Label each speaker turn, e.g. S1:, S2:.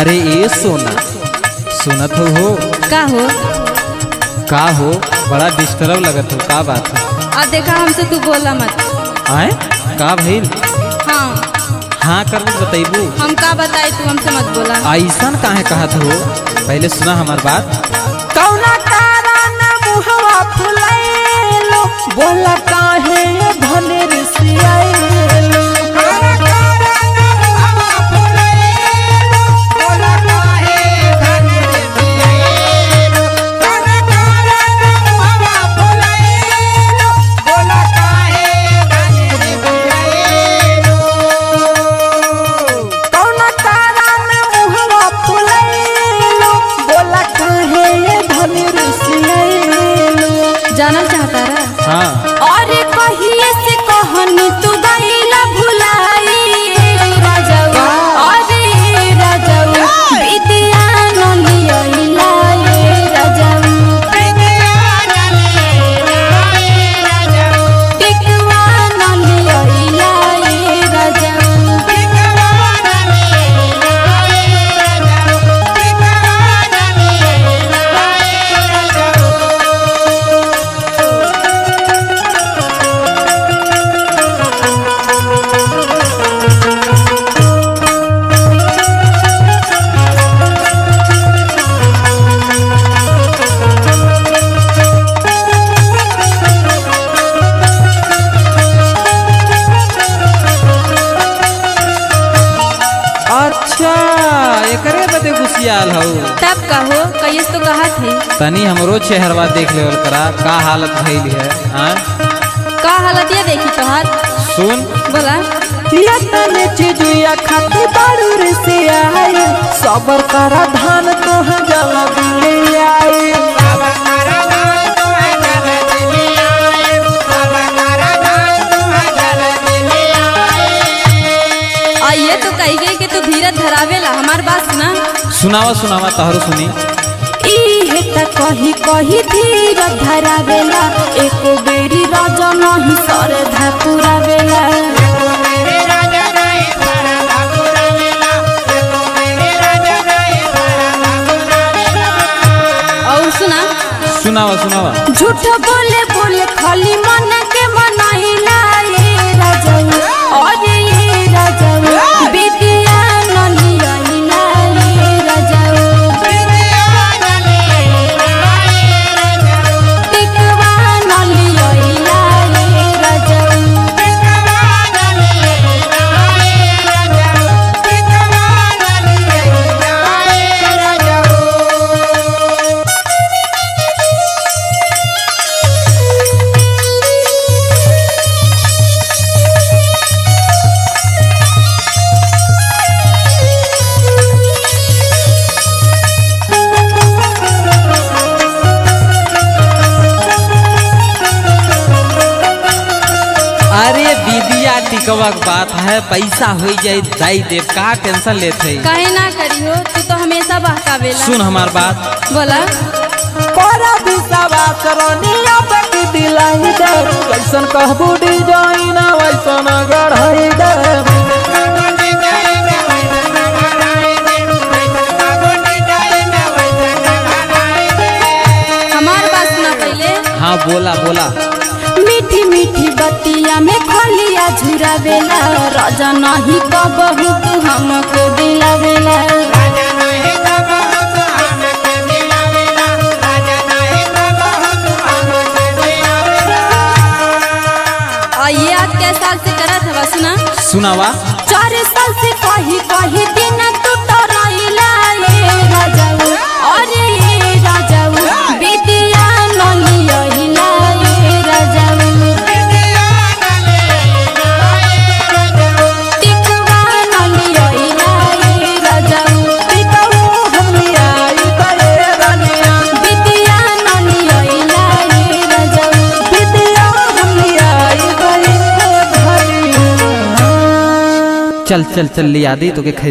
S1: अरे ए सोना, सुनत हो?
S2: का हो?
S1: का हो? बड़ा डिस्टर्ब लगत हो, का बात है?
S2: अब देखा हमसे तू बोला मत।
S1: आए का भइल?
S2: हाँ
S1: हाँ कर बतैबू।
S2: हम का बताई, तू हमसे मत बोला।
S1: ऐसन काहे कहत हो? पहले सुना हमार बात।
S3: कौना कारण मुहवा फुलाइलो, बोला काहे धने रिसियाइलो।
S2: जानल चाहता रहा?
S1: हाँ।
S2: और कहिए से कहनी तू गईला भुलाई राजाऊ, अरे राजाऊ विद्या न लियला राजाऊ, टिकवा न लियला राजाऊ।
S1: अच्छा एकरे बदे गुस्सियाल हो?
S2: तब कहो, कहिए तो कहा थे।
S1: तनी हमरो चेहरवा देख लेवल करा, का हालत भइल है? हाँ
S2: का हालत ये देखी तोहार?
S1: सुन
S2: बोला।
S3: या तने चिजुया खाती बाड़ू रिसियाई, सबर करा धान तोह जला दिले आई।
S2: आइए तो कही गई कि तू धीरज धरावेला, हमार बात सुना।
S1: सुनावा सुनावा तहरो सुनी।
S2: इहे त कही कही धीरज धरावेला, एको बेरी राजा नहीं सर धपुरावेला। और सुना।
S1: सुनावा सुनावा।
S2: झूठ बोले बोले खाली मन के मनाइला ये राजाऊ, और ये राजाऊ विद्या न लियला ये राजाऊ, टिकवा न लियला ये राजाऊ।
S1: अरे दीदिया टिकवा के बात है, पैसा हो जाए दाई देव, का टेंशन लेते है?
S2: काहे ना करी हो, तू तो हमेशा बहकावेला।
S1: सुन हमार बात।
S2: बोला।
S3: कोरा विश्वास रनिया बकी दिलाई दे, कैसन कहबू डिजाइन वैसन गढ़ाई दे।
S2: हमार बात सुना पहले।
S1: हाँ बोला बोला।
S2: मीठी मीठी बतिया में खलिया झुरावेला, राजा नहीं कबहू तू हमको दिलावेला। ये आज के साल से करत हवा सुना।
S1: सुनावा।
S2: 4 साल से कही कही दिन तू टराइला ये राजाऊ, अरे ये राजाऊ विद्या न लियला ये राजाऊ, टिकवा न लियला ये राजाऊ,
S3: टिकऊ हम लियाई दे रनिया,
S2: विद्या न लियला ये राजाऊ।
S3: विद्या हम लियाई दे भरिया।
S1: चल चल चल लिया दी तो के